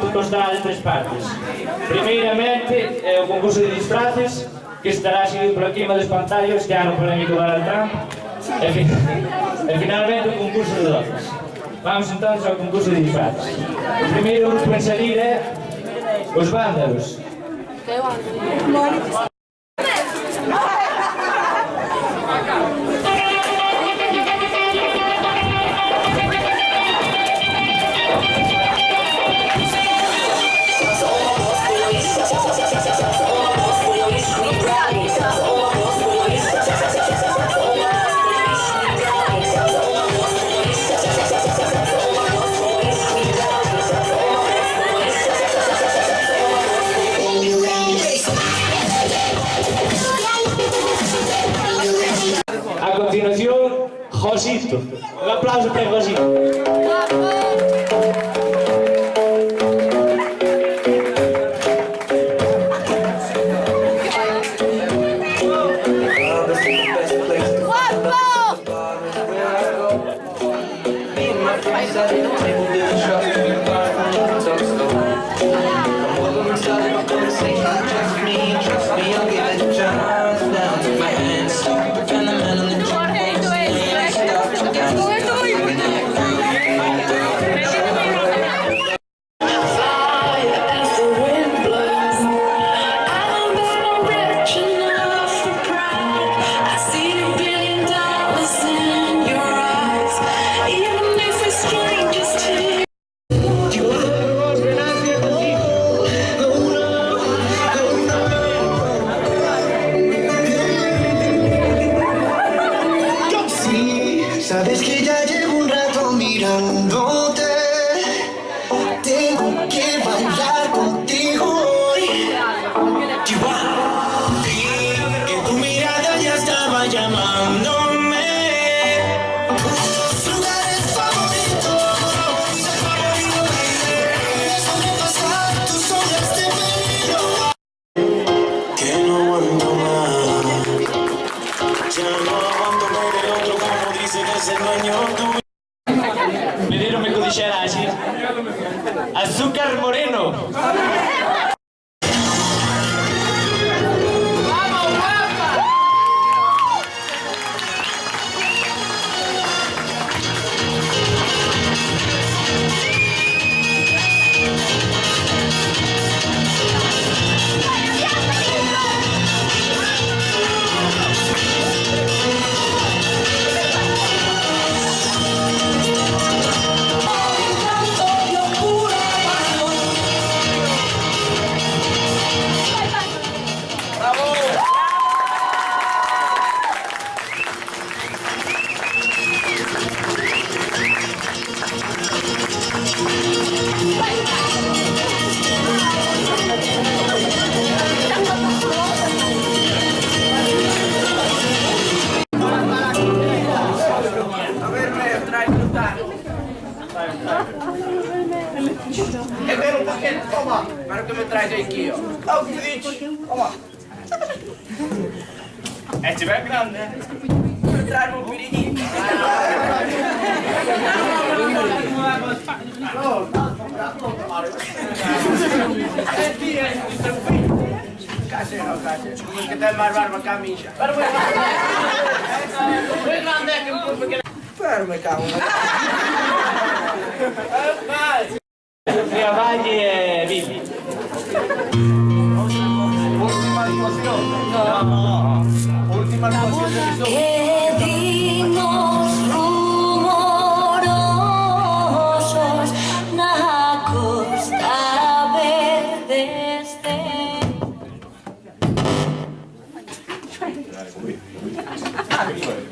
acto constará de tres partes. Primeiramente, o concurso de disfraces, que estará seguido por encima dos pantallos, que ano polémico Donald Trump. E finalmente, o concurso de doces. Vamos entonces ao concurso de disfraces. O primeiro grupo en salir é os vándalos. A continuación, Josito. Un aplauso para Josito. Sabes que ya llevo un rato mirándote. Tengo que bailar contigo hoy. Que tu mirada ya estaba llamándome. Tus lugares favoritos. Sobrepasar tus horas de peligro. Que no aguanto más. Ya no aguanto ver el otro como dice que es el dueño tuyo. Me dieron me codiciará así. Azúcar Moreno. É ver um paquete, toma! Agora que me traz aqui, ó. Ó, que diz? Toma! É tiver grande, né? Me traz um pirinho. Desculpa que até mais barba que a minha. Foi grande, é que me pôs pequeno. Espera-me, calma. Riavalle e Bibi. Última actuación. No. Última actuación de mis Que dignos rumorosos na Costa Verde estén.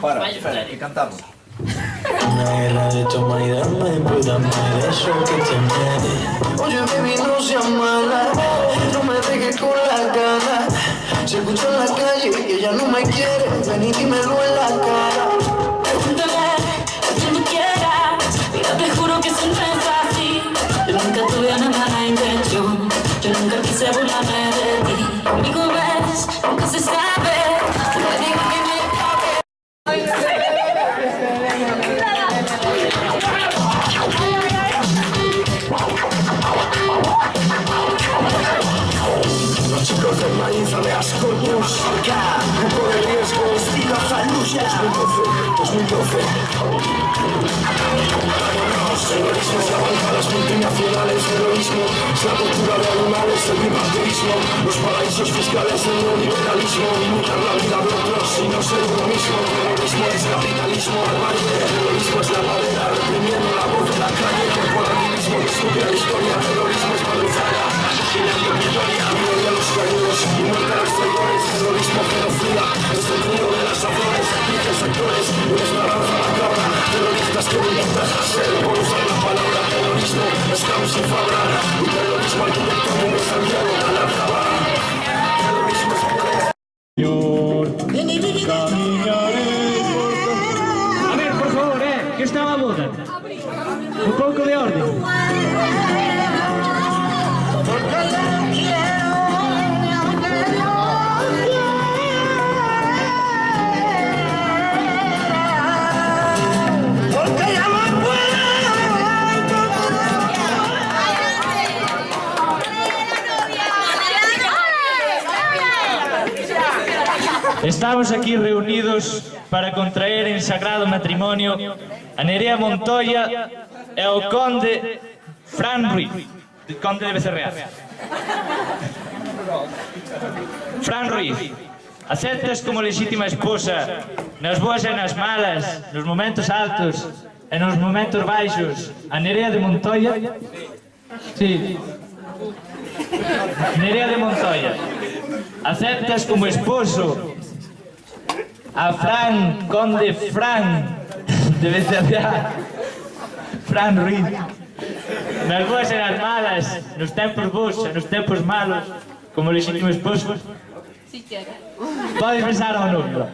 Para, espera, que cantamos. Una guerra de toma y dame, pues dame de eso que te mete. Oye, baby, no seas mala, no me dejes con la gana. Se escucha en la calle y ella no me quiere, ven y dímelo en la cara. Pregúntale a quien tú quieras, mira, te juro que siempre es así. Yo nunca tuve una mala intención, yo nunca quise burlarme de ti. Conmigo ves, nunca se sabe, te digo que me cabe. África, grupo de riesgo, estilo Fallujah. 2012. Terrorismo, la banca, las multinacionales, terrorismo, es la cultura de animales, el bipartidismo, los paraísos fiscales, el neoliberalismo, imitar la vida de otros y no ser uno mismo. Terrorismo es capitalismo, barbarie, terrorismo es la madera, reprimiendo la voz de la calle, corporativismo que estúpida la historia, terrorismo es madrugada, vigilando victoria, viola a los caídos y muerte a los traidores, terrorismo genocida, es el ruido de las afloras, actrices, actores, una esperanza macabra, terroristas que viven tras ser, por usar la palabra terrorismo, esclavos sin fabra, y terrorismo arquitectónico Santiago Calatrava, terrorismo es violencia. A ver, por favor, que está a boda. Un pouco de orden. Estamos aquí reunidos para contraer en sagrado matrimonio a Nerea Montoya e o conde Fran Ruiz, conde de Becerrear. Fran Ruiz, aceptas como legítima esposa nas boas e nas malas, nos momentos altos e nos momentos baixos, a Nerea de Montoya? Sí. Nerea de Montoya, aceptas como esposo a Fran, conde Fran de Becerrear, Fran Ruiz, nas boas e nas malas, nos tempos bons e nos tempos malos, como legítimo esposo? Si quieres. Podes besar ao número.